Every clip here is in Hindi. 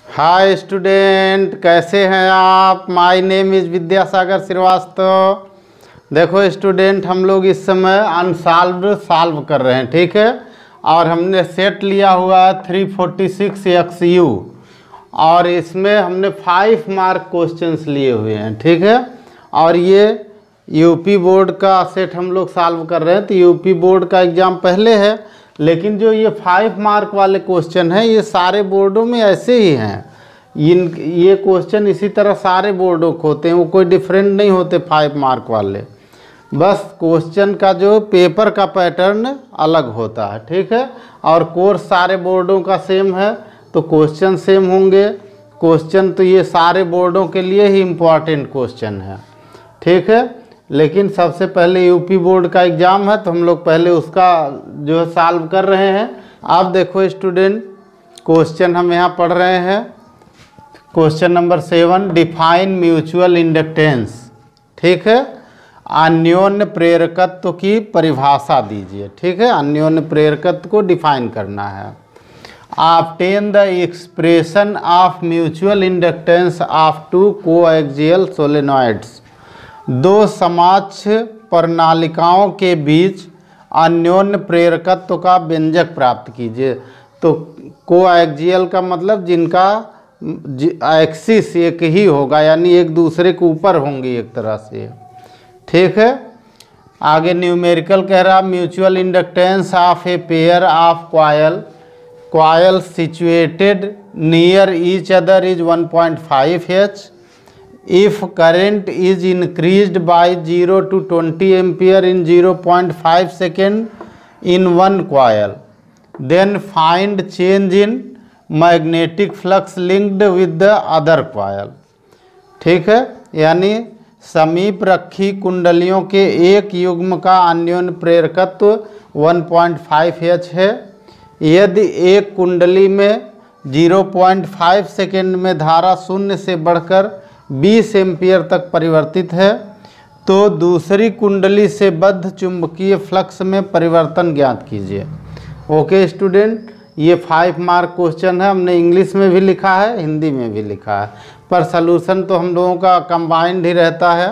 हाय स्टूडेंट, कैसे हैं आप। My name is Vidyasagar Shrivastava. देखो स्टूडेंट, हम लोग इस समय अनसॉल्व्ड सॉल्व कर रहे हैं, ठीक है। और हमने सेट लिया हुआ है 346 XU और इसमें हमने 5 मार्क क्वेश्चंस लिए हुए हैं, ठीक है। और ये यूपी बोर्ड का सेट हम लोग सॉल्व कर रहे हैं, तो यूपी बोर्ड का एग्ज़ाम पहले है, लेकिन जो ये 5 मार्क वाले क्वेश्चन हैं ये सारे बोर्डों में ऐसे ही हैं। ये क्वेश्चन इसी तरह सारे बोर्डों को होते हैं, वो कोई डिफरेंट नहीं होते 5 मार्क वाले। बस क्वेश्चन का जो पेपर का पैटर्न अलग होता है, ठीक है। और कोर्स सारे बोर्डों का सेम है तो क्वेश्चन सेम होंगे। क्वेश्चन तो ये सारे बोर्डों के लिए ही इम्पोर्टेंट क्वेश्चन है, ठीक है। लेकिन सबसे पहले यूपी बोर्ड का एग्ज़ाम है तो हम लोग पहले उसका जो है सॉल्व कर रहे हैं। आप देखो स्टूडेंट, क्वेश्चन हम यहाँ पढ़ रहे हैं। Question number 7, define mutual inductance, ठीक है। अन्योन्य प्रेरकत्व की परिभाषा दीजिए, ठीक है। अन्योन्य प्रेरकत्व को डिफाइन करना है। Obtain the expression of mutual inductance of 2 coaxial solenoids. 2 समाक्ष प्रणालिकाओं के बीच अन्योन्य प्रेरकत्व का व्यंजक प्राप्त कीजिए। तो कोएक्सियल का मतलब जिनका एक्सिस एक ही होगा, यानी एक दूसरे के ऊपर होंगे एक तरह से, ठीक है। आगे न्यूमेरिकल कह रहा, mutual inductance of a pair of coil situated near each other is 1.5 H। If current is increased by 0 to 20 ampere in 0.5 second in one coil, then find change in magnetic flux linked with the other coil, ठीक है। यानी समीप रखी कुंडलियों के एक युग्म का अन्योन्य प्रेरकत्व 1.5 H है। यदि एक कुंडली में 0.5 सेकेंड में धारा शून्य से बढ़कर 20 एम्पियर तक परिवर्तित है तो दूसरी कुंडली से बद्ध चुंबकीय फ्लक्स में परिवर्तन ज्ञात कीजिए। ओके स्टूडेंट, ये 5 मार्क क्वेश्चन है। हमने इंग्लिश में भी लिखा है, हिंदी में भी लिखा है, पर सलूशन तो हम लोगों का कंबाइंड ही रहता है,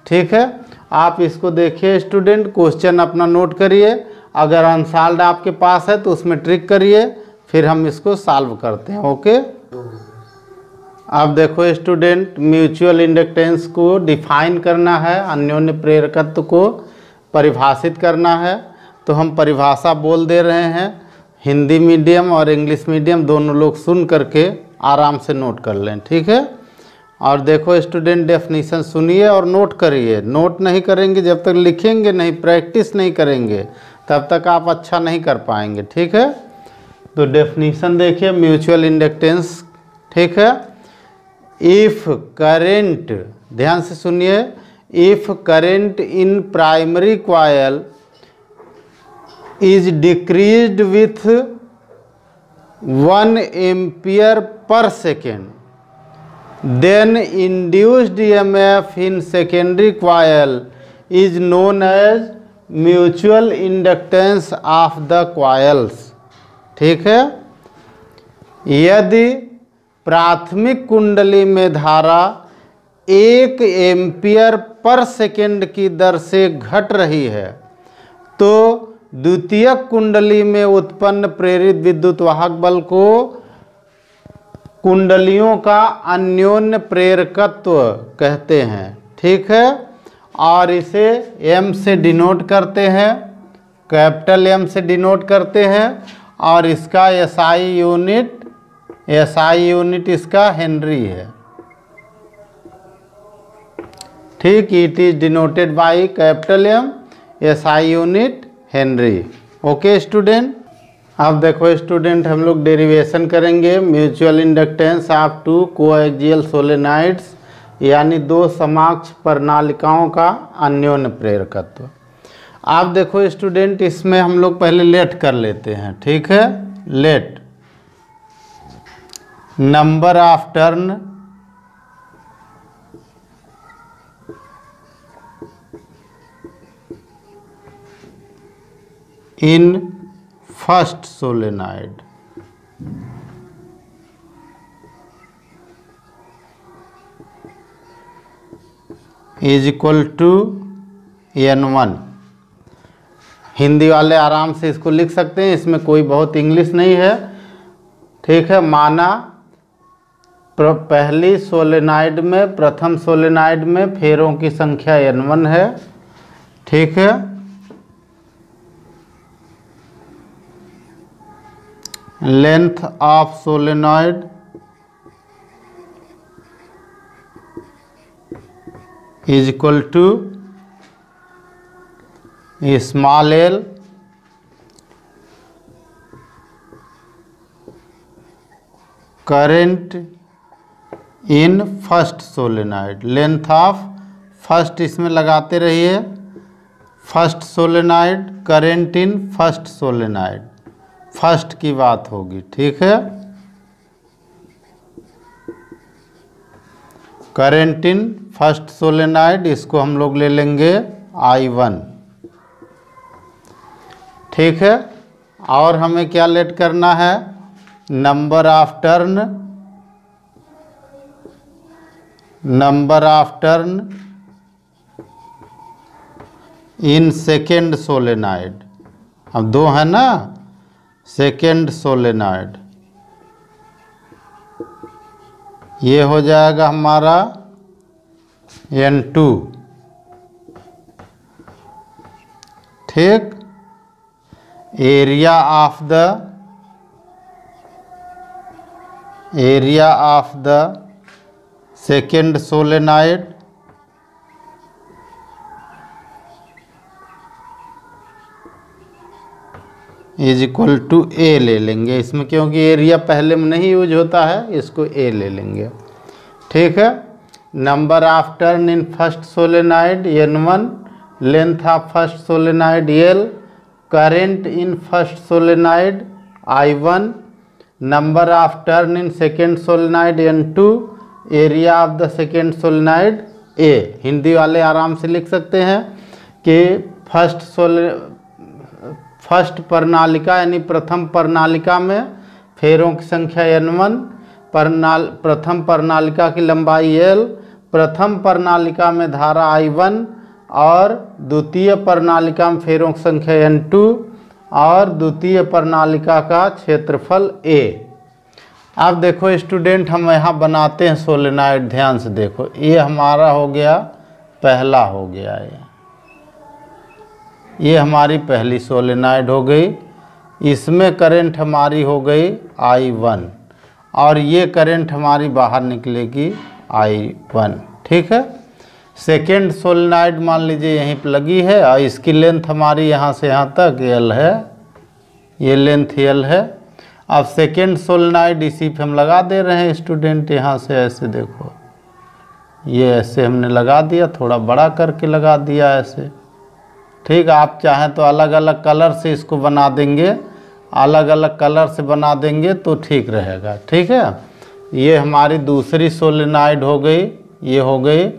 ठीक है। आप इसको देखिए स्टूडेंट, क्वेश्चन अपना नोट करिए। अगर अनसॉल्व्ड आपके पास है तो उसमें ट्रिक करिए, फिर हम इसको सॉल्व करते हैं। ओके, अब देखो स्टूडेंट, म्यूचुअल इंडक्टेंस को डिफाइन करना है, अन्योन्य प्रेरकत्व को परिभाषित करना है। तो हम परिभाषा बोल दे रहे हैं, हिंदी मीडियम और इंग्लिश मीडियम दोनों लोग सुन करके आराम से नोट कर लें, ठीक है। और देखो स्टूडेंट, डेफिनीशन सुनिए और नोट करिए। नोट नहीं करेंगे जब तक, लिखेंगे नहीं, प्रैक्टिस नहीं करेंगे, तब तक आप अच्छा नहीं कर पाएंगे, ठीक है। तो डेफिनीशन देखिए म्यूचुअल इंडक्टेंस, ठीक है। इफ करेंट, ध्यान से सुनिए, if current in primary coil is decreased with 1 ampere per second, then induced EMF in secondary coil is known as mutual inductance of the coils, ठीक है। यदि प्राथमिक कुंडली में धारा 1 एम्पियर पर सेकेंड की दर से घट रही है तो द्वितीयक कुंडली में उत्पन्न प्रेरित विद्युत वाहक बल को कुंडलियों का अन्योन्य प्रेरकत्व कहते हैं, ठीक है। और इसे M से डिनोट करते हैं, कैपिटल M से डिनोट करते हैं। और इसका SI यूनिट इसका हेनरी है, ठीक। It is denoted by capital M, SI unit Henry. Okay student, अब देखो स्टूडेंट, हम लोग डेरिवेशन करेंगे mutual inductance of 2 coaxial solenoids, यानी 2 समाक्ष प्रणालिकाओं का अन्योन्य प्रेरकत्व। आप देखो स्टूडेंट, इसमें हम लोग पहले लेट कर लेते हैं, ठीक है। Let number of turn in first solenoid, is equal to N1। Hindi वाले आराम से इसको लिख सकते हैं, इसमें कोई बहुत इंग्लिश नहीं है। ठीक है, माना पहली सोलेनाइड में, प्रथम सोलेनाइड में फेरों की संख्या N1 है। ठीक है, length of solenoid is equal to small l current in first solenoid. Length of first इसमें लगाते रहिए, first solenoid, current in first solenoid, first की बात होगी। ठीक है, करंट इन फर्स्ट सोलेनॉइड, इसको हम लोग ले लेंगे I1। ठीक है, और हमें क्या लेट करना है, number of turn, number of turn in second solenoid. अब दो है ना, सेकेंड सोलेनॉइड, ये हो जाएगा हमारा N2। ठीक, area of the second solenoid is equal to A ले लेंगे इसमें, क्योंकि एरिया पहले में नहीं यूज होता है, इसको A ले लेंगे। ठीक है, number of turn in first solenoid N1, length of first solenoid L, current in first solenoid I1, number of turn in second solenoid N2, area of the second solenoid A। Hindi वाले आराम से लिख सकते हैं कि फर्स्ट प्रणालिका यानी प्रथम प्रणालिका में फेरों की संख्या N1, प्रथम प्रणालिका की लंबाई L, प्रथम प्रणालिका में धारा I1 और द्वितीय प्रणालिका में फेरों की संख्या N2 और द्वितीय प्रणालिका का क्षेत्रफल A। अब देखो स्टूडेंट, हम यहाँ बनाते हैं सोलेनॉइड, ध्यान से देखो, ये हमारा हो गया, पहला हो गया, ये हमारी पहली सोलेनॉइड हो गई, इसमें करंट हमारी हो गई I1 और ये करंट हमारी बाहर निकलेगी I1। ठीक है, सेकेंड सोलेनॉइड मान लीजिए यहीं पर लगी है और इसकी लेंथ हमारी यहाँ से यहाँ तक L है, ये लेंथ L है। अब सेकेंड सोलेनॉइड इसी पे हम लगा दे रहे हैं स्टूडेंट, यहाँ से ऐसे देखो, ये ऐसे हमने लगा दिया, थोड़ा बड़ा करके लगा दिया ऐसे। ठीक, आप चाहें तो अलग अलग कलर से इसको बना देंगे, अलग अलग कलर से बना देंगे तो ठीक रहेगा। ठीक है, ये हमारी दूसरी सोलेनॉइड हो गई, ये हो गई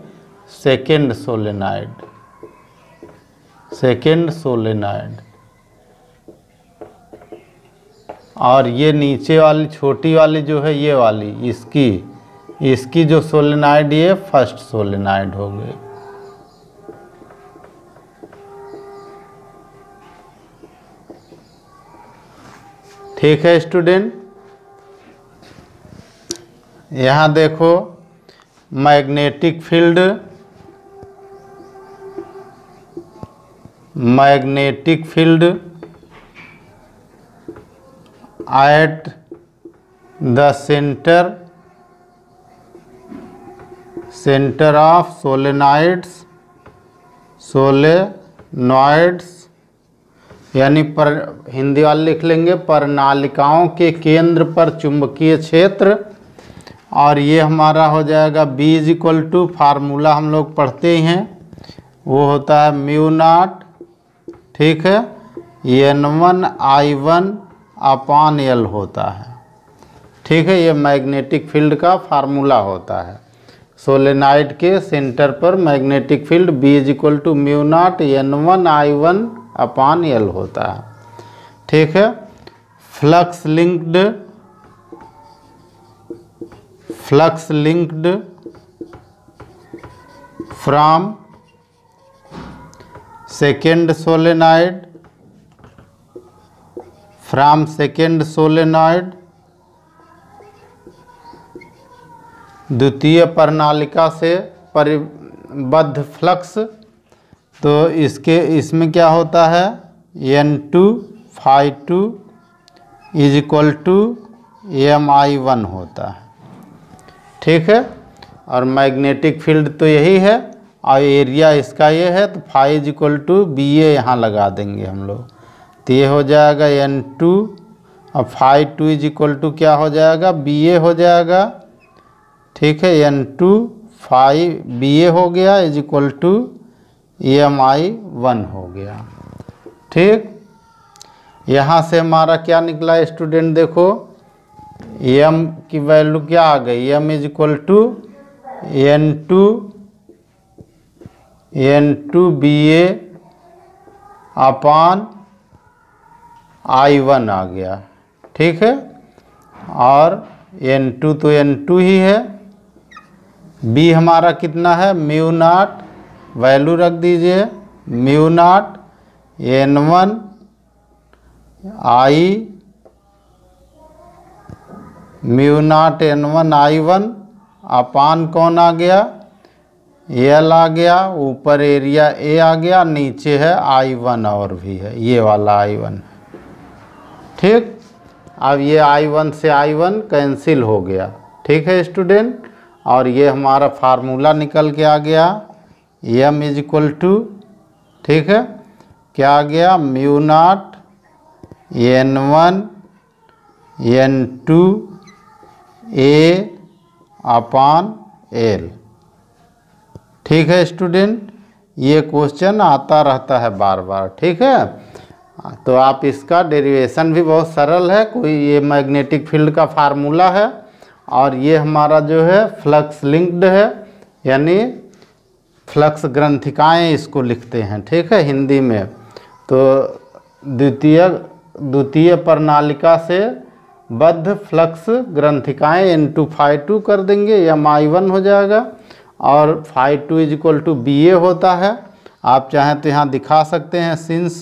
सेकेंड सोलेनॉइड, सेकेंड सोलेनॉइड। और ये नीचे वाली छोटी वाली जो है, ये वाली, इसकी जो सोलेनॉइड, ये फर्स्ट सोलेनॉइड हो गई। ठीक है स्टूडेंट, यहाँ देखो magnetic field, magnetic field at the centre of solenoids, यानी हिंदी वाले लिख लेंगे प्रणालिकाओं के केंद्र पर चुंबकीय क्षेत्र। और ये हमारा हो जाएगा B is equal to, formula हम लोग पढ़ते ही हैं, वो होता है म्यू नॉट। ठीक है, N1 I1 अपॉन L होता है। ठीक है, ये मैग्नेटिक फील्ड का फार्मूला होता है। सोलेनॉइड के सेंटर पर magnetic field B is equal to mu naught N1 I1 upon L होता है। ठीक है, flux linked from second solenoid, from second solenoid द्वितीय प्रणालिका से परिबद्ध फ्लक्स। तो इसमें क्या होता है, N2 Φ2 is equal to Mi1 होता है। ठीक है, और मैग्नेटिक फील्ड तो यही है और एरिया इसका ये है, तो phi is equal to B A यहाँ लगा देंगे हम लोग। तो ये हो जाएगा N2 और Φ2 इज इक्वल टू क्या हो जाएगा, बी ए हो जाएगा। ठीक है, N2 फाई बी ए हो गया इज इक्वल टू Mi1 हो गया। ठीक, यहाँ से हमारा क्या निकला स्टूडेंट, देखो m की वैल्यू क्या आ गई, m is equal to N2 B A upon I1 आ गया। ठीक है, और N2 तो N2 ही है, B हमारा कितना है, म्यू नॉट, वैल्यू रख दीजिए mu naught N1 I mu naught N1 I1 अपान कौन आ गया, L आ गया, ऊपर एरिया A आ गया, नीचे है I1 और भी है, ये वाला I1। ठीक, अब ये I1 से I1 कैंसिल हो गया। ठीक है स्टूडेंट, और ये हमारा फार्मूला निकल के आ गया, m इज इक्वल टू, ठीक है, क्या आ गया, mu naught N1 N2 A upon L। ठीक है स्टूडेंट, ये क्वेश्चन आता रहता है बार बार। ठीक है, तो आप इसका डेरिवेशन भी बहुत सरल है, कोई ये मैग्नेटिक फील्ड का फार्मूला है और ये हमारा जो है फ्लक्स लिंक्ड है, यानी फ्लक्स ग्रंथिकाएं इसको लिखते हैं। ठीक है, हिंदी में तो द्वितीय प्रणालिका से बद्ध फ्लक्स ग्रंथिकाएं N2 Φ2 कर देंगे, Mi1 हो जाएगा, और Φ2 is equal to B A होता है। आप चाहें तो यहाँ दिखा सकते हैं, since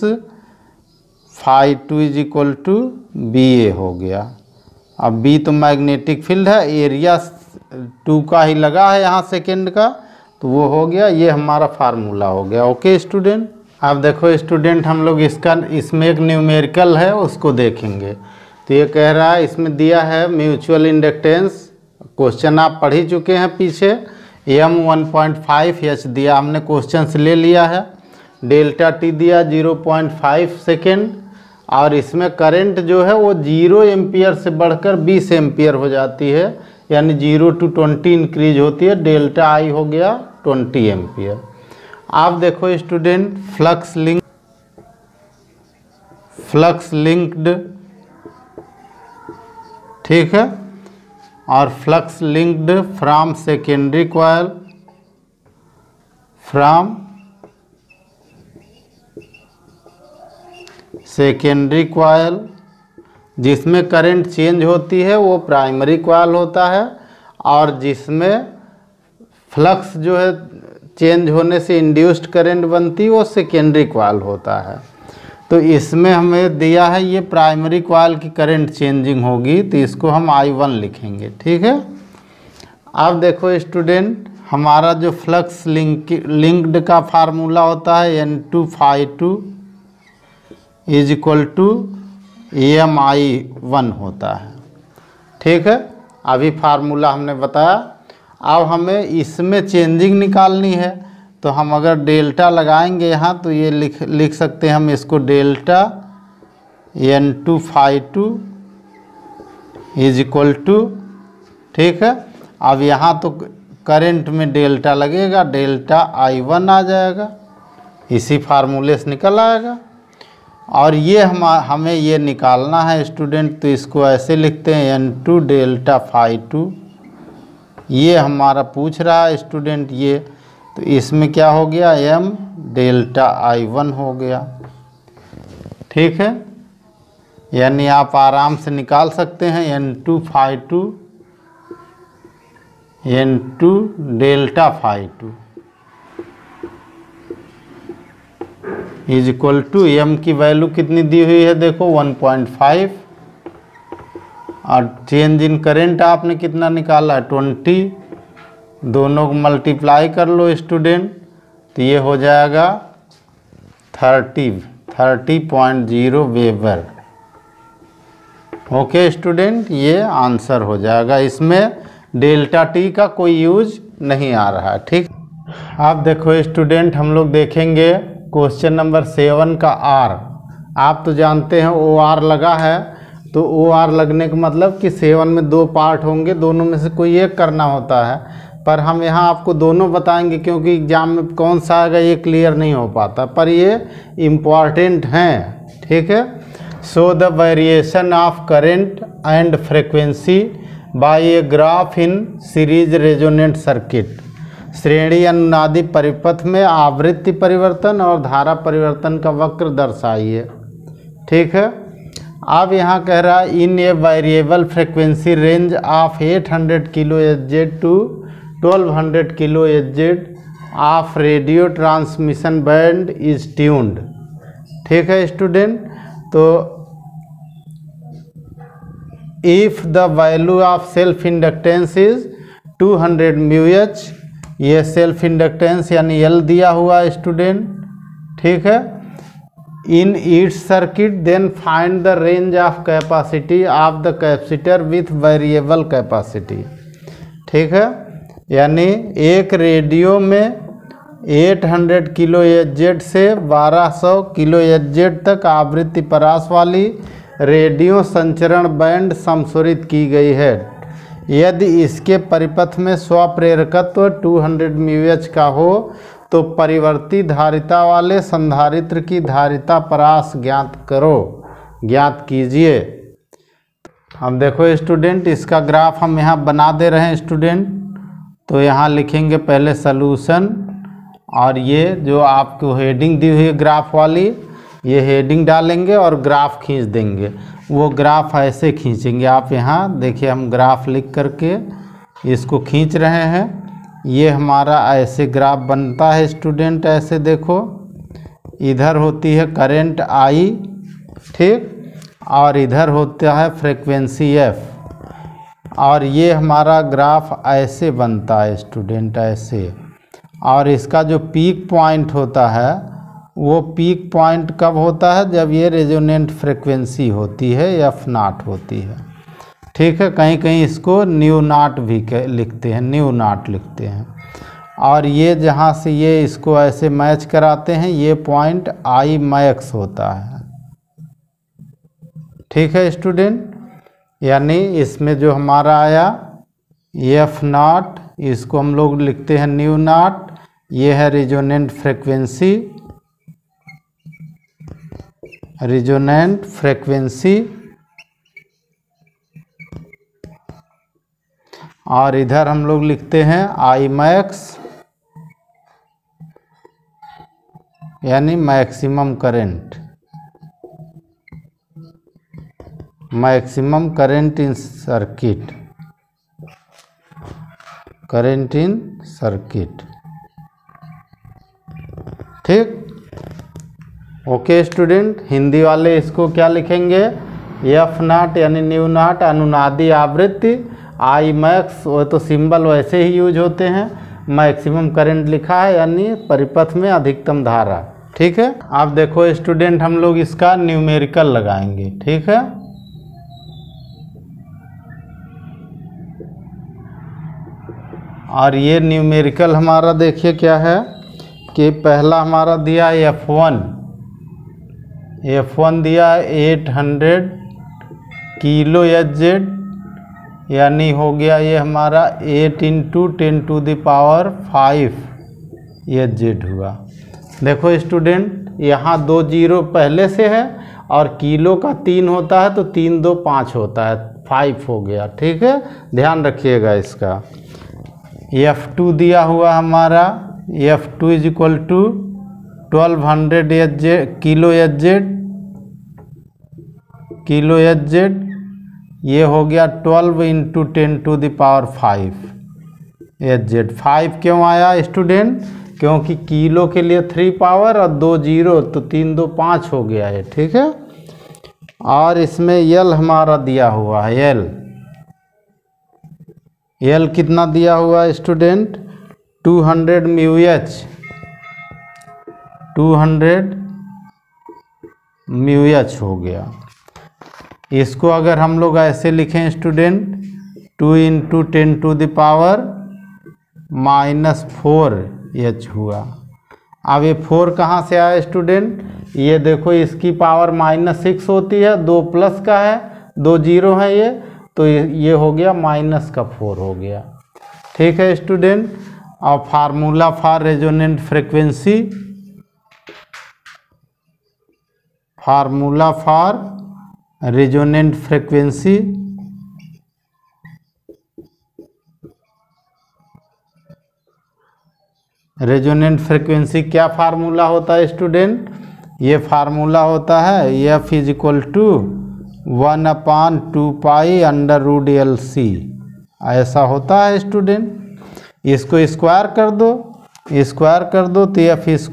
Φ2 is equal to B A हो गया। अब बी तो मैग्नेटिक फील्ड है, एरिया 2 का ही लगा है यहाँ सेकेंड का, तो वो हो गया, ये हमारा फार्मूला हो गया। ओके स्टूडेंट, अब देखो स्टूडेंट, हम लोग इसमें एक न्यूमेरिकल है उसको देखेंगे। तो ये कह रहा है, इसमें दिया है म्यूचुअल इंडक्टेंस, क्वेश्चन आप पढ़ ही चुके हैं पीछे, m 1.5 H दिया, हमने क्वेश्चन से ले लिया है, डेल्टा टी दिया 0.5 सेकेंड, और इसमें करंट जो है वो 0 एम्पियर से बढ़कर 20 एम्पियर हो जाती है, यानी 0 to 20 इंक्रीज होती है, डेल्टा आई हो गया 20 एम्पियर। आप देखो स्टूडेंट, फ्लक्स लिंक्ड, ठीक है, और flux linked from secondary coil, from secondary coil, जिसमें करंट चेंज होती है वो प्राइमरी कॉइल होता है, और जिसमें फ्लक्स जो है चेंज होने से इंड्यूस्ड करंट बनती है वो सेकेंडरी कॉइल होता है। तो इसमें हमें दिया है ये प्राइमरी कॉइल की करंट चेंजिंग होगी, तो इसको हम I1 लिखेंगे। ठीक है, अब देखो स्टूडेंट, हमारा जो फ्लक्स लिंक्ड का फार्मूला होता है N2 Φ2 is equal to Mi1 होता है। ठीक है, अभी फार्मूला हमने बताया। अब हमें इसमें चेंजिंग निकालनी है, तो हम अगर डेल्टा लगाएंगे यहाँ, तो ये लिख सकते हैं हम इसको, delta N2 Φ2 is equal to, ठीक है, अब यहाँ तो करंट में डेल्टा लगेगा, डेल्टा I1 आ जाएगा, इसी फार्मूले से निकल आएगा। और ये हमें ये निकालना है स्टूडेंट, तो इसको ऐसे लिखते हैं N2 डेल्टा Φ2, ये हमारा पूछ रहा है स्टूडेंट ये, तो इसमें क्या हो गया, M डेल्टा I1 हो गया। ठीक है, यानी आप आराम से निकाल सकते हैं N2 Φ2 N2 delta Φ2। Is equal to M की वैल्यू कितनी दी हुई है देखो 1.5, और चेंज इन करेंट आपने कितना निकाला है 20, दोनों को मल्टीप्लाई कर लो स्टूडेंट, तो ये हो जाएगा 30.0 वेबर। ओके स्टूडेंट, ये आंसर हो जाएगा, इसमें डेल्टा टी का कोई यूज नहीं आ रहा है। ठीक, आप देखो स्टूडेंट, हम लोग देखेंगे क्वेश्चन नंबर 7 का आर। आप तो जानते हैं ओ आर लगा है, तो ओ आर लगने का मतलब कि 7 में 2 पार्ट होंगे, दोनों में से कोई एक करना होता है, पर हम यहाँ आपको दोनों बताएंगे क्योंकि एग्जाम में कौन सा आएगा ये क्लियर नहीं हो पाता, पर ये इम्पॉर्टेंट हैं। ठीक है, show the variation of current and frequency by a graph in series resonant circuit. श्रेणी अनुनादी परिपथ में आवृत्ति परिवर्तन और धारा परिवर्तन का वक्र दर्शाइए। ठीक है, अब यहाँ कह रहा है in a variable frequency range of 800 kilo H to 1200 kilo H of radio transmission band is tuned. ठीक है स्टूडेंट, तो if the value of self inductance is 200 mu H, ये सेल्फ इंडक्टेंस यानी एल दिया हुआ है स्टूडेंट। ठीक है, in each circuit then find the range of capacity of the capacitor with variable capacity. ठीक है, यानी एक रेडियो में 800 किलो एच से 1200 किलो एच तक आवृत्ति परास वाली रेडियो संचरण बैंड समस्वरित की गई है। यदि इसके परिपथ में स्वप्रेरकत्व 200 म्यू का हो तो परिवर्ती धारिता वाले संधारित्र की धारिता परास ज्ञात कीजिए। अब देखो स्टूडेंट, इसका ग्राफ हम यहाँ बना दे रहे हैं स्टूडेंट, तो यहाँ लिखेंगे पहले सलूशन, और ये जो आपको हेडिंग दी हुई है ग्राफ वाली, ये हेडिंग डालेंगे और ग्राफ खींच देंगे। वो ग्राफ ऐसे खींचेंगे, आप यहाँ देखिए, हम ग्राफ लिख करके इसको खींच रहे हैं। ये हमारा ऐसे ग्राफ बनता है स्टूडेंट, ऐसे देखो, इधर होती है करंट आई, ठीक, और इधर होता है फ्रीक्वेंसी एफ, और ये हमारा ग्राफ ऐसे बनता है स्टूडेंट, ऐसे। और इसका जो पीक पॉइंट होता है, वो पीक पॉइंट कब होता है, जब ये रेजोनेंट फ्रीक्वेंसी होती है, एफ नॉट होती है। ठीक है, कहीं कहीं इसको न्यू नॉट भी लिखते हैं, न्यू नॉट लिखते हैं। और ये जहाँ से ये इसको ऐसे मैच कराते हैं, ये पॉइंट आई मैक्स होता है। ठीक है स्टूडेंट, यानी इसमें जो हमारा आया एफ नॉट, इसको हम लोग लिखते हैं न्यू नॉट, ये है रेजोनेंट फ्रीक्वेंसी, रेजोनेंट फ्रीक्वेंसी, और इधर हम लोग लिखते हैं आई मैक्स, यानी maximum current, maximum current in circuit, current in circuit. ठीक, ओके स्टूडेंट, हिंदी वाले इसको क्या लिखेंगे, एफ नॉट यानी न्यू नॉट अनुनादी आवृत्ति, आई मैक्स वो तो सिंबल वैसे ही यूज होते हैं, मैक्सिमम करंट लिखा है यानी परिपथ में अधिकतम धारा। ठीक है, आप देखो स्टूडेंट, हम लोग इसका न्यूमेरिकल लगाएंगे। ठीक है, और ये न्यूमेरिकल हमारा देखिए क्या है कि पहला हमारा दिया F1 दिया 800 किलो एच, यानी हो गया ये हमारा 8 × 10⁵ एच हुआ। देखो स्टूडेंट, यहाँ 2 जीरो पहले से है, और किलो का 3 होता है तो 3 2 5 होता है, 5 हो गया। ठीक है, ध्यान रखिएगा इसका। F2 दिया हुआ हमारा, F2 = 1200 किलो एच, ये हो गया 12 × 10⁵ एच। 5 क्यों आया स्टूडेंट, क्योंकि किलो के लिए 3 पावर और 2 जीरो, तो 3 2 5 हो गया है, ठीक है। और इसमें यल हमारा दिया हुआ है, यल कितना दिया हुआ है student, 200 mu H, 200 mu H हो गया। इसको अगर हम लोग ऐसे लिखें स्टूडेंट, 2 × 10⁻⁻⁴ एच हुआ। अब ये 4 कहाँ से आया स्टूडेंट, ये देखो इसकी पावर -6 होती है, 2 प्लस का है, 2 जीरो है ये, तो ये हो गया -4 हो गया, ठीक है स्टूडेंट। और formula for resonant frequency, formula for resonant frequency, resonant frequency क्या फार्मूला होता है स्टूडेंट, ये फार्मूला होता है F = 1/2π√LC, ऐसा होता है स्टूडेंट। इसको स्क्वायर कर दो, स्क्वायर कर दो तो F² =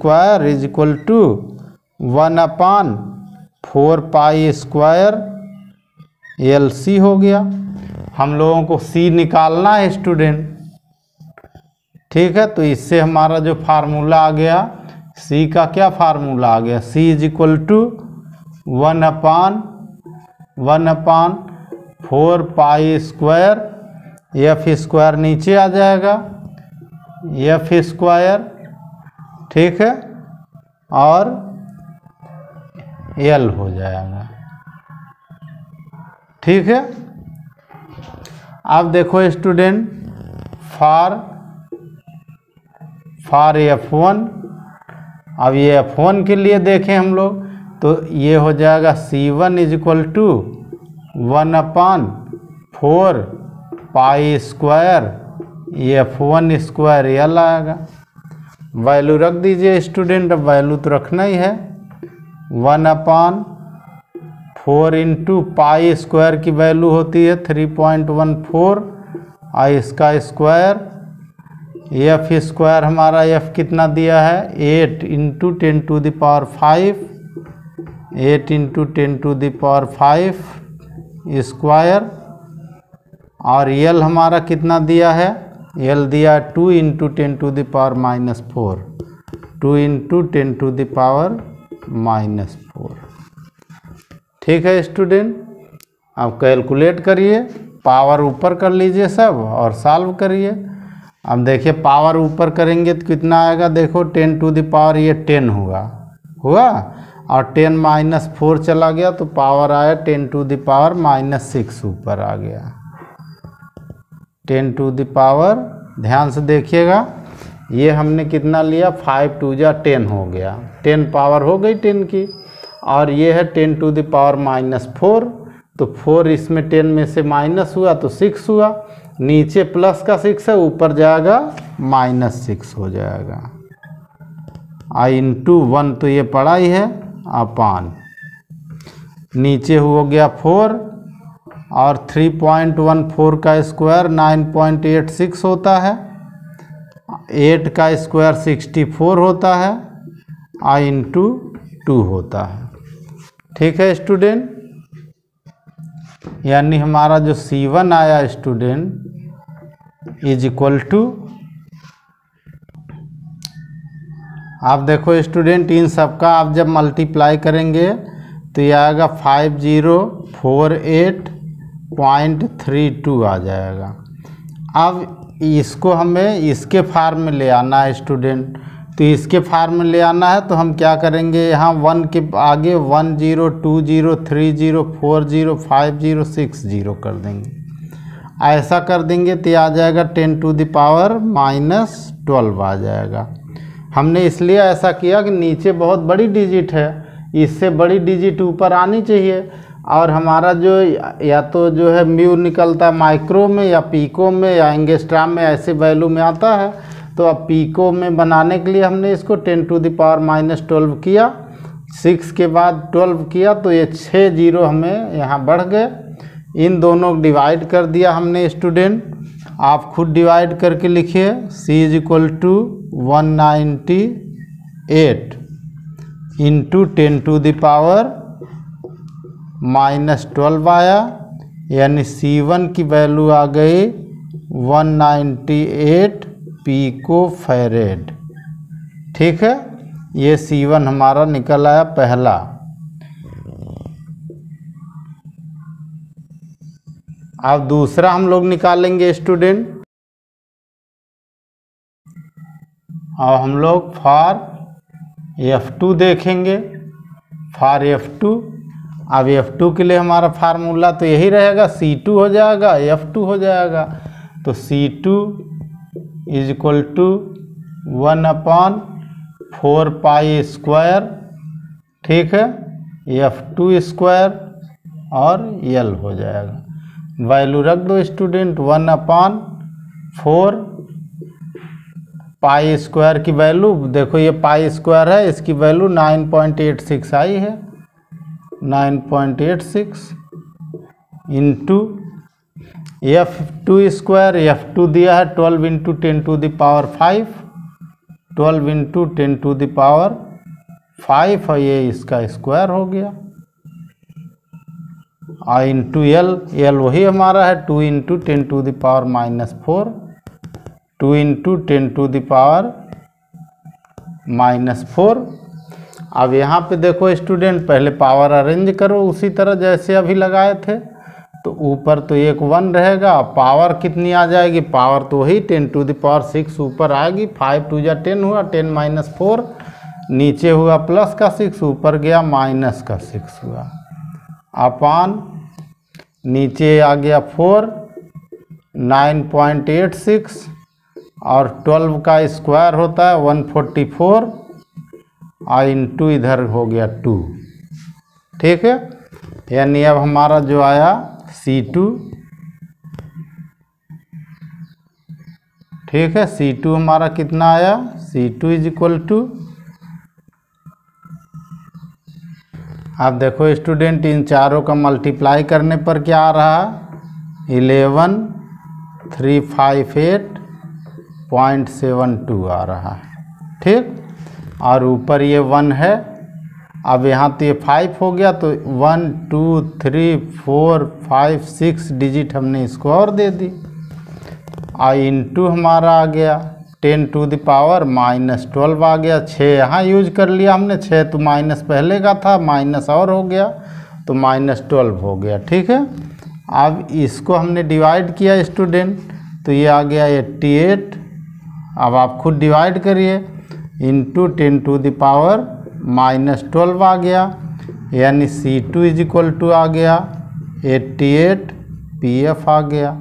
1/4π² LC हो गया। हम लोगों को C निकालना है स्टूडेंट, ठीक है। तो इससे हमारा जो फार्मूला आ गया, C का क्या फार्मूला आ गया, C = 1/4π², F² नीचे आ जाएगा, F², ठीक है, और L हो जाएगा, ठीक है। अब देखो स्टूडेंट, फॉर F1, अब ये F1 के लिए देखें हम लोग, तो ये हो जाएगा C1 = 1/4π² F1² L आएगा। वैल्यू रख दीजिए स्टूडेंट, अब वैल्यू तो रखना ही है, 1/4 × π² की वैल्यू होती है 3.14, और इसका स्क्वायर, F² हमारा F कितना दिया है, 8 × 10⁵, 8 × 10⁵², और L हमारा कितना दिया है, L दिया 2 × 10⁻⁻⁴, 2 × 10⁻⁻⁴, ठीक है स्टूडेंट। अब कैलकुलेट करिए, पावर ऊपर कर लीजिए सब और सॉल्व करिए। अब देखिए पावर ऊपर करेंगे तो कितना आएगा, देखो 10⁻, ये 10 हुआ, और 10 - 4 चला गया तो पावर आया 10⁻⁻6 ऊपर आ गया, 10⁻, ध्यान से देखिएगा, ये हमने कितना लिया, 5 × 2 = 10 हो गया, 10 पावर हो गई 10 की, और ये है 10⁻⁻4, तो 4 इसमें 10 में से माइनस हुआ तो 6 हुआ, नीचे प्लस का 6 है, ऊपर जाएगा -6 हो जाएगा, I/1 तो ये पड़ा ही है, अपान नीचे हो गया 4, और 3.14 का स्क्वायर 9.86 होता है, 8 का स्क्वायर 64 होता है, I/2 होता है, ठीक है स्टूडेंट। यानी हमारा जो C1 आया स्टूडेंट = आप देखो स्टूडेंट, इन सब का आप जब मल्टीप्लाई करेंगे तो ये आएगा 5048.32 आ जाएगा। अब इसको हमें इसके फार्म में ले आना है स्टूडेंट, तो इसके फार्म में ले आना है तो हम क्या करेंगे, यहाँ 1 के आगे 10 20 30 40 50 60 कर देंगे, ऐसा कर देंगे तो आ जाएगा 10⁻⁻12 आ जाएगा। हमने इसलिए ऐसा किया कि नीचे बहुत बड़ी डिजिट है, इससे बड़ी डिजिट ऊपर आनी चाहिए, और हमारा जो या तो जो है म्यू निकलता माइक्रो में या पीको में या एंगस्ट्राम में, ऐसे वैल्यू में आता है। तो अब पीको में बनाने के लिए हमने इसको 10⁻⁻12 किया, 6 के बाद 12 किया, तो ये 6 जीरो हमें यहाँ बढ़ गए, इन दोनों को डिवाइड कर दिया हमने स्टूडेंट। आप खुद डिवाइड करके लिखिए, C = 198 इंटू 10⁻⁻12 आया, यानी C1 की वैल्यू आ गई 198 पिको फैरेड। ठीक है, ये C1 हमारा निकल आया पहला। अब दूसरा हम लोग निकालेंगे स्टूडेंट। अब हम लोग फॉर F2 देखेंगे। फॉर F2, अब F2 के लिए हमारा फार्मूला तो यही रहेगा, C2 हो जाएगा, F2 हो जाएगा। तो C2 is equal to 1/4 pi square, ठीक है, F2 स्क्वायर और L हो जाएगा। वैल्यू रख दो स्टूडेंट, 1/4 पाई स्क्वायर की वैल्यू, देखो ये पाई स्क्वायर है, इसकी वैल्यू 9.86 आई है, 9.86 इंटू F2 स्क्वायर, F2 दिया है 12 इंटू 10⁵, 12 इंटू 10⁵, और ये इसका स्क्वायर हो गया, और इंटू L वही हमारा है 2 इंटू 10⁻⁻4, 2 इंटू 10⁻⁻4। अब यहाँ पे देखो स्टूडेंट, पहले पावर अरेंज करो उसी तरह जैसे अभी लगाए थे। तो ऊपर तो एक 1 रहेगा, पावर कितनी आ जाएगी, पावर तो वही 10⁻6 ऊपर आएगी, 5 2 जा 10 हुआ, 10 - 4 नीचे हुआ प्लस का 6, ऊपर गया माइनस का 6 हुआ, अपान नीचे आ गया 4, 9.86, और 12 का स्क्वायर होता है 144, और इंटू इधर हो गया 2। ठीक है, यानी अब हमारा जो आया C2, ठीक है, C2 हमारा कितना आया, C2 इज इक्वल टू, आप देखो स्टूडेंट, इन चारों का मल्टीप्लाई करने पर क्या आ रहा है, 11358.72 आ रहा है। ठीक, और ऊपर ये 1 है, अब यहाँ तो ये 5 हो गया, तो 1 2 3 4 5 6 डिजिट हमने इसको और दे दी, और इंटू हमारा आ गया 10⁻⁻12 आ गया, 6 यहाँ यूज कर लिया हमने, 6 तो माइनस पहले का था, माइनस और हो गया तो -12 हो गया। ठीक है, अब इसको हमने डिवाइड किया स्टूडेंट, तो ये आ गया 88, अब आप खुद डिवाइड करिए, इंटू 10⁻⁻12 आ गया, यानी C2 इज इक्वल टू आ गया 88 PF आ गया।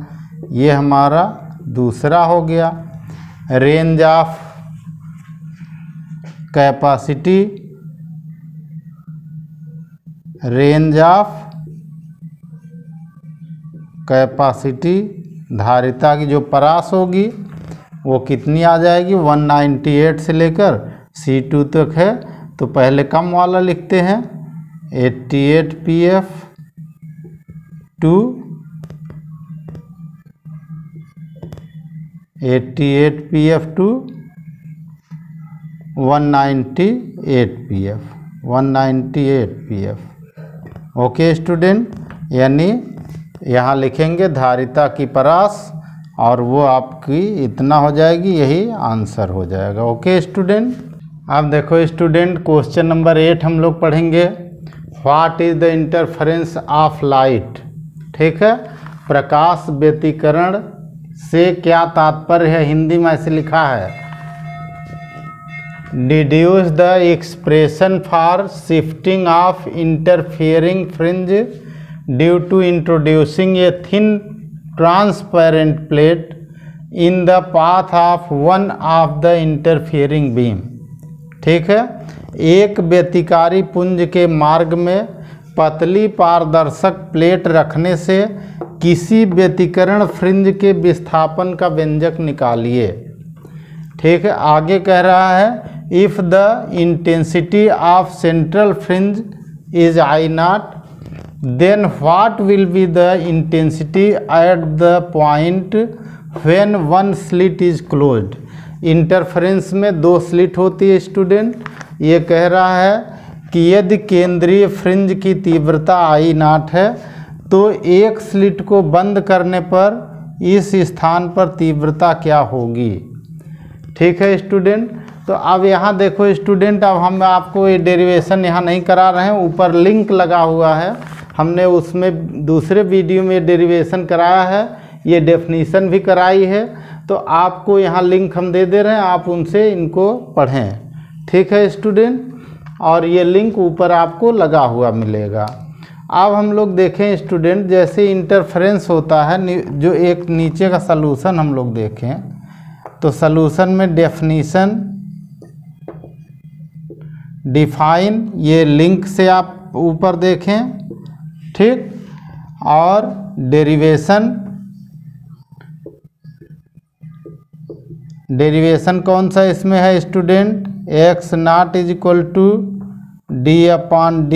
ये हमारा दूसरा हो गया। Range of capacity, range of capacity, धारिता की जो परास होगी वो कितनी आ जाएगी, 198 से लेकर C2 तक है, तो पहले कम वाला लिखते हैं, 88 PF to 88 PF to 198 PF, 198 PF। Okay student, यानी यहाँ लिखेंगे धारिता की परास, और वो आपकी इतना हो जाएगी, यही आंसर हो जाएगा। ओके स्टूडेंट, अब देखो स्टूडेंट, क्वेश्चन नंबर 8 हम लोग पढ़ेंगे। What is the interference of light. ठीक है, प्रकाश व्यतिकरण से क्या तात्पर्य है, हिंदी में ऐसे लिखा है, deduce the expression for shifting of interfering fringe due to introducing a thin transparent plate in the path of one of the interfering beam. ठीक है, एक व्यतिकारी पुंज के मार्ग में पतली पारदर्शक प्लेट रखने से किसी व्यतिकरण फ्रिंज के विस्थापन का व्यंजक निकालिए। ठीक है, आगे कह रहा है, if the intensity of central fringe is I0, then what will be the intensity at the point when one slit is closed। Interference में 2 स्लिट होती है स्टूडेंट। ये कह रहा है कि यदि केंद्रीय फ्रिंज की तीव्रता I0 है तो एक स्लिट को बंद करने पर इस स्थान पर तीव्रता क्या होगी। ठीक है स्टूडेंट। तो अब यहाँ देखो स्टूडेंट, अब हम आपको ये डेरिवेशन यहाँ नहीं करा रहे हैं, ऊपर लिंक लगा हुआ है, हमने उसमें दूसरे वीडियो में डेरिवेशन कराया है, ये डेफिनीशन भी कराई है, तो आपको यहाँ लिंक हम दे दे रहे हैं, आप उनसे इनको पढ़ें। ठीक है स्टूडेंट, और ये लिंक ऊपर आपको लगा हुआ मिलेगा। अब हम लोग देखें स्टूडेंट, जैसे इंटरफेरेंस होता है, जो एक नीचे का सलूशन हम लोग देखें, तो सलूशन में डेफिनीशन, डिफाइन, ये लिंक से आप ऊपर देखें, ठीक, और डेरिवेशन, डेरिवेशन कौन सा इसमें है student, x0 is equal to d/d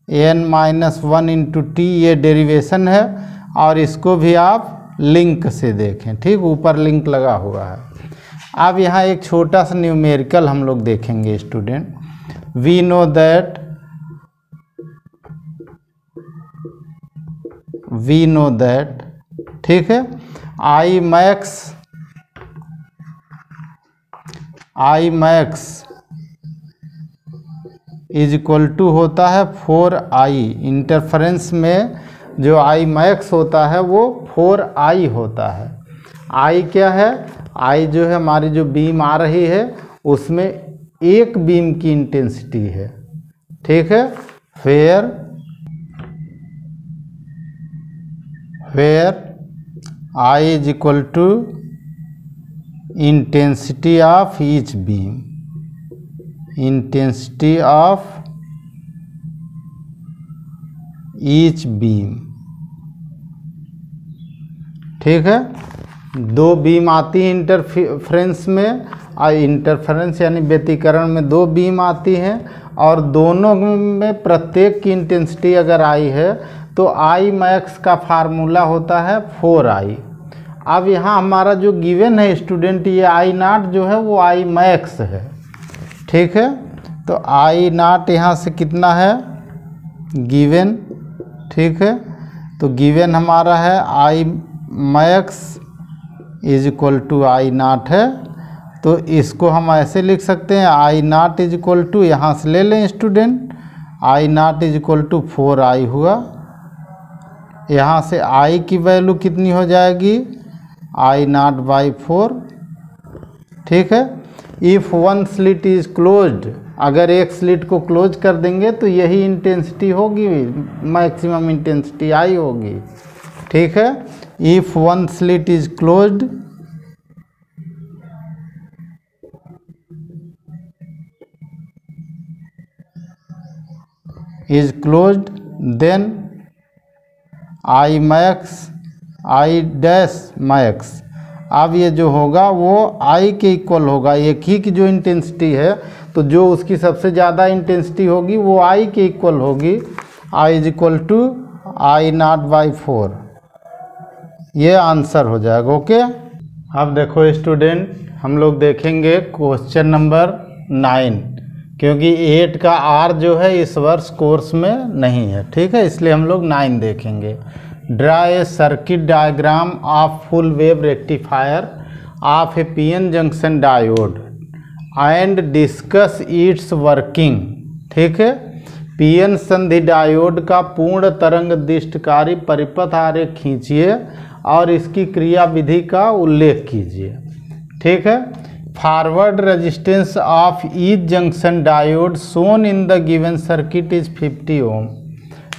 n-1 into T, ये डेरिवेशन है, और इसको भी आप लिंक से देखें। ठीक, ऊपर लिंक लगा हुआ है। अब यहाँ एक छोटा सा न्यूमेरिकल हम लोग देखेंगे स्टूडेंट। वी नो दैट, ठीक है, I max is equal to होता है 4I। इंटरफेरेंस में जो I max होता है वो 4I होता है। I क्या है, I जो है हमारी जो बीम आ रही है उसमें एक बीम की इंटेंसिटी है। ठीक है, where I is equal to intensity of each beam, intensity of each beam. ठीक है, 2 बीम आती है इंटरफेरेंस में, और इंटरफेरेंस यानी व्यतिकरण में 2 बीम आती हैं, और दोनों में प्रत्येक की इंटेंसिटी अगर I है तो I max का फार्मूला होता है 4I। अब यहाँ हमारा जो गिवन है स्टूडेंट, ये I0 जो है वो I max है। ठीक है, तो I0 यहाँ से कितना है गिवन। ठीक है, तो गिवन हमारा है I max is equal to I0 है, तो इसको हम ऐसे लिख सकते हैं I0 इज इक्वल टू, यहाँ से ले लें student, I0 is equal to 4I हुआ। यहाँ से I की वैल्यू कितनी हो जाएगी, I0/4। ठीक है, इफ़ 1 स्लिट इज़ क्लोज्ड, अगर एक स्लिट को क्लोज कर देंगे तो यही इंटेंसिटी होगी, मैक्सिमम इंटेंसिटी I होगी। ठीक है, if 1 slit is closed, then I dash max, अब ये जो होगा वो I के इक्वल होगा, एक ही की जो इंटेंसिटी है तो जो उसकी सबसे ज़्यादा इंटेंसिटी होगी वो I के इक्वल होगी, I is equal to I0/4। ये आंसर हो जाएगा। ओके, अब देखो स्टूडेंट, हम लोग देखेंगे क्वेश्चन नंबर 9, क्योंकि 8 का R जो है इस वर्ष कोर्स में नहीं है। ठीक है, इसलिए हम लोग 9 देखेंगे। Draw a circuit diagram of full wave rectifier of A PN junction diode and discuss it's working. ठीक है, पीएन संधि डायोड का पूर्ण तरंग दिष्टकारी परिपथ आरेख खींचिए और इसकी क्रियाविधि का उल्लेख कीजिए। ठीक है, forward resistance of each junction diode shown in the given circuit is 50 ओम।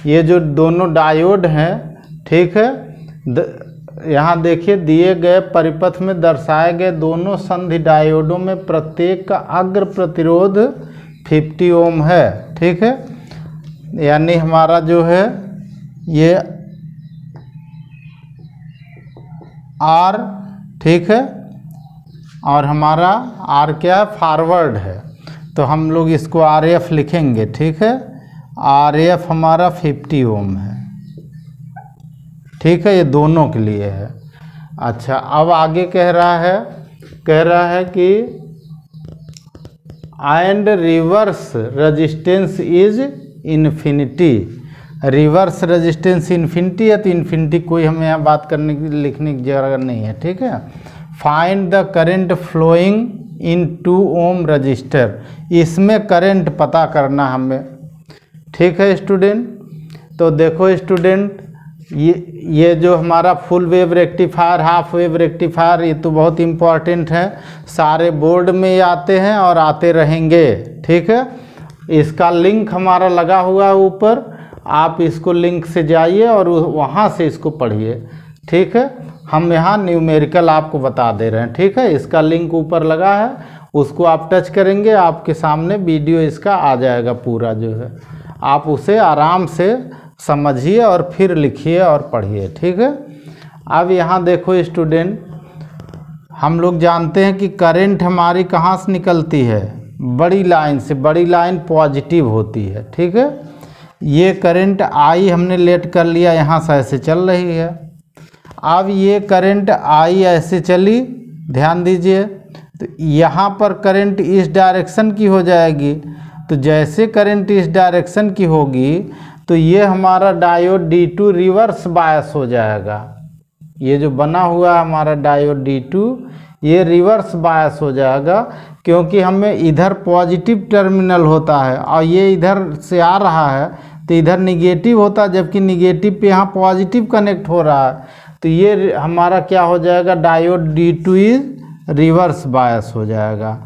ये जो दोनों डायोड हैं, ठीक है, यहाँ देखिए दिए गए परिपथ में दर्शाए गए दोनों संधि डायोडों में प्रत्येक का अग्र प्रतिरोध 50 ओम है। ठीक है, यानी हमारा जो है ये R, ठीक है, और हमारा R क्या है, फॉरवर्ड है, तो हम लोग इसको RF लिखेंगे। ठीक है, RF हमारा 50 ओम है। ठीक है, ये दोनों के लिए है। अच्छा, अब आगे कह रहा है कह रहा है कि and reverse resistance is infinity. Reverse resistance infinity है तो इन्फिनिटी कोई हमें यहाँ बात करने की लिखने की जरूरत नहीं है, ठीक है। Find the current flowing in 2 ohm resistor, इसमें करंट पता करना हमें, ठीक है स्टूडेंट। तो देखो स्टूडेंट, ये जो हमारा full wave rectifier, half wave rectifier, ये तो बहुत इम्पॉर्टेंट है, सारे बोर्ड में ये आते हैं और आते रहेंगे, ठीक है। इसका लिंक हमारा लगा हुआ है ऊपर, आप इसको लिंक से जाइए और वहाँ से इसको पढ़िए, ठीक है। हम यहाँ न्यूमेरिकल आपको बता दे रहे हैं, ठीक है। इसका लिंक ऊपर लगा है, उसको आप टच करेंगे, आपके सामने वीडियो इसका आ जाएगा पूरा जो है, आप उसे आराम से समझिए और फिर लिखिए और पढ़िए, ठीक है। अब यहाँ देखो स्टूडेंट, हम लोग जानते हैं कि करंट हमारी कहाँ से निकलती है, बड़ी लाइन से। बड़ी लाइन पॉजिटिव होती है, ठीक है। ये करंट आई हमने लेट कर लिया, यहाँ से ऐसे चल रही है। अब ये करंट आई ऐसे चली, ध्यान दीजिए, तो यहाँ पर करंट इस डायरेक्शन की हो जाएगी। तो जैसे करंट इस डायरेक्शन की होगी तो ये हमारा डायोड D2 रिवर्स बायस हो जाएगा। ये जो बना हुआ है हमारा डायोड D2, ये रिवर्स बायस हो जाएगा, क्योंकि हमें इधर पॉजिटिव टर्मिनल होता है और ये इधर से आ रहा है तो इधर निगेटिव होता है, जबकि निगेटिव पे यहाँ पॉजिटिव कनेक्ट हो रहा है। तो ये हमारा क्या हो जाएगा, diode D2 is reverse bias हो जाएगा।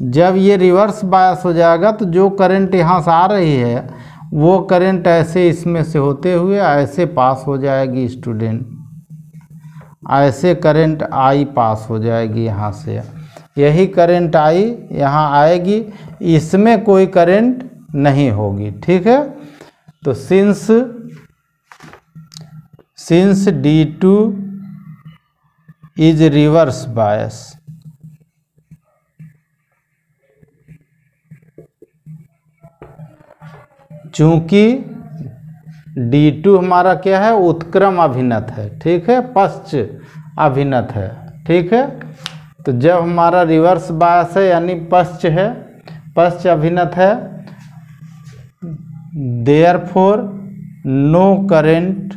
जब ये रिवर्स बायस हो जाएगा तो जो करंट यहाँ से आ रही है वो करंट ऐसे इसमें से होते हुए ऐसे पास हो जाएगी स्टूडेंट, ऐसे करंट आई पास हो जाएगी यहाँ से। यही करंट आई यहाँ आएगी, इसमें कोई करंट नहीं होगी, ठीक है। तो since D2 is reverse bias, चूंकि D2 हमारा क्या है, उत्क्रम अभिनत है, ठीक है, पश्च अभिनत है, ठीक है। तो जब हमारा रिवर्स बायस है यानी पश्च है, पश्च अभिनत है, therefore no current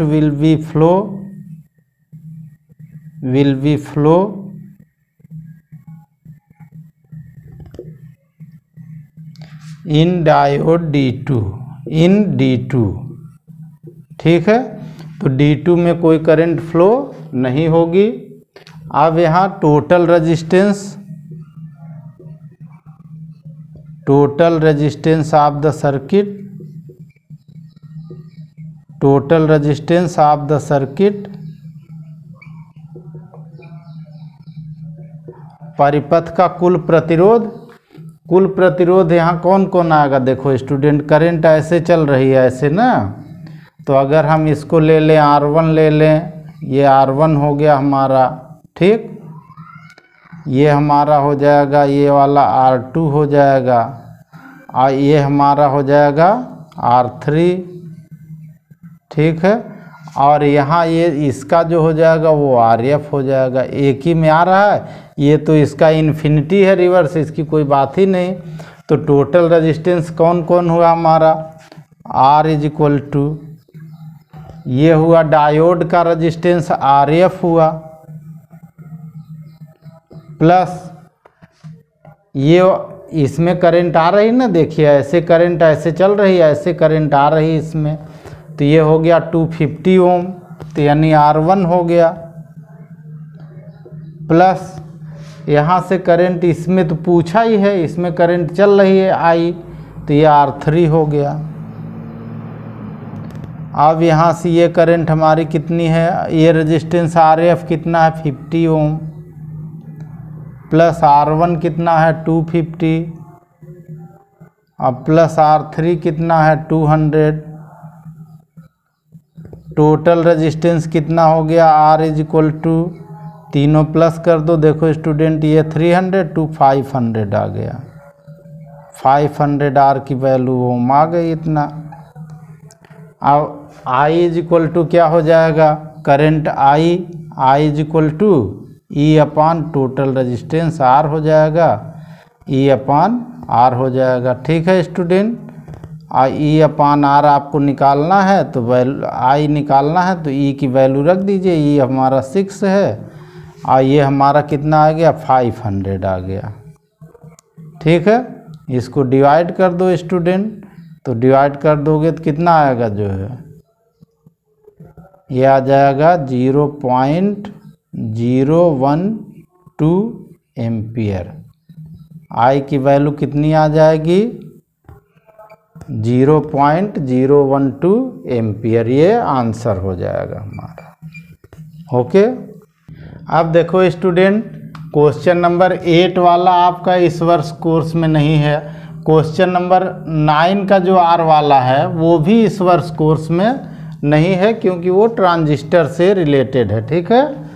will be flow in diode D2, ठीक है। तो D2 में कोई करंट फ्लो नहीं होगी। अब यहाँ total resistance of the circuit, परिपथ का कुल प्रतिरोध यहाँ कौन कौन आएगा, देखो स्टूडेंट, करंट ऐसे चल रही है ऐसे ना, तो अगर हम इसको ले लें R1 ले लें, ये R1 हो गया हमारा, ठीक। ये हमारा हो जाएगा, ये वाला R2 हो जाएगा, और ये हमारा हो जाएगा R3, ठीक है। और यहाँ ये इसका जो हो जाएगा वो RF हो जाएगा, एक ही में आ रहा है। ये तो इसका इन्फिनिटी है रिवर्स, इसकी कोई बात ही नहीं। तो टोटल रेजिस्टेंस कौन कौन हुआ हमारा, R इज इक्वल टू, ये हुआ डायोड का रेजिस्टेंस RF हुआ, प्लस ये इसमें करंट आ रही ना, देखिए ऐसे करंट ऐसे चल रही है, ऐसे करंट आ रही इसमें, तो ये हो गया 250 ओम, तो यानी R1 हो गया, प्लस यहाँ से करंट इसमें तो पूछा ही है, इसमें करंट चल रही है आई, तो ये R3 हो गया। अब यहाँ से ये करंट हमारी कितनी है, ये रेजिस्टेंस RF कितना है 50 ओम, प्लस R1 कितना है 250, अब प्लस R3 कितना है 200, टोटल रेजिस्टेंस कितना हो गया, R इज इक्वल टू, तीनों प्लस कर दो, देखो स्टूडेंट, ये 300 टू 500 आ गया, 500 R की वैल्यू ओम आ गई इतना। अब I इज इक्वल टू क्या हो जाएगा, current I is equal to E upon total resistance R हो जाएगा, ई अपान R हो जाएगा। ठीक है स्टूडेंट, ई अपान R आपको निकालना है तो I निकालना है तो ई की वैल्यू रख दीजिए। ई हमारा 6 है और ये हमारा कितना आ गया 500 आ गया। ठीक है, इसको डिवाइड कर दो स्टूडेंट, तो डिवाइड कर दोगे तो कितना आएगा जो है ये आ जाएगा 0.012 एम्पियर। आई की वैल्यू कितनी आ जाएगी 0.012 एम्पियर, ये आंसर हो जाएगा हमारा। ओके, अब देखो स्टूडेंट क्वेश्चन नंबर 8 वाला आपका इस वर्ष कोर्स में नहीं है। क्वेश्चन नंबर 9 का जो R वाला है वो भी इस वर्ष कोर्स में नहीं है क्योंकि वो ट्रांजिस्टर से रिलेटेड है। ठीक है,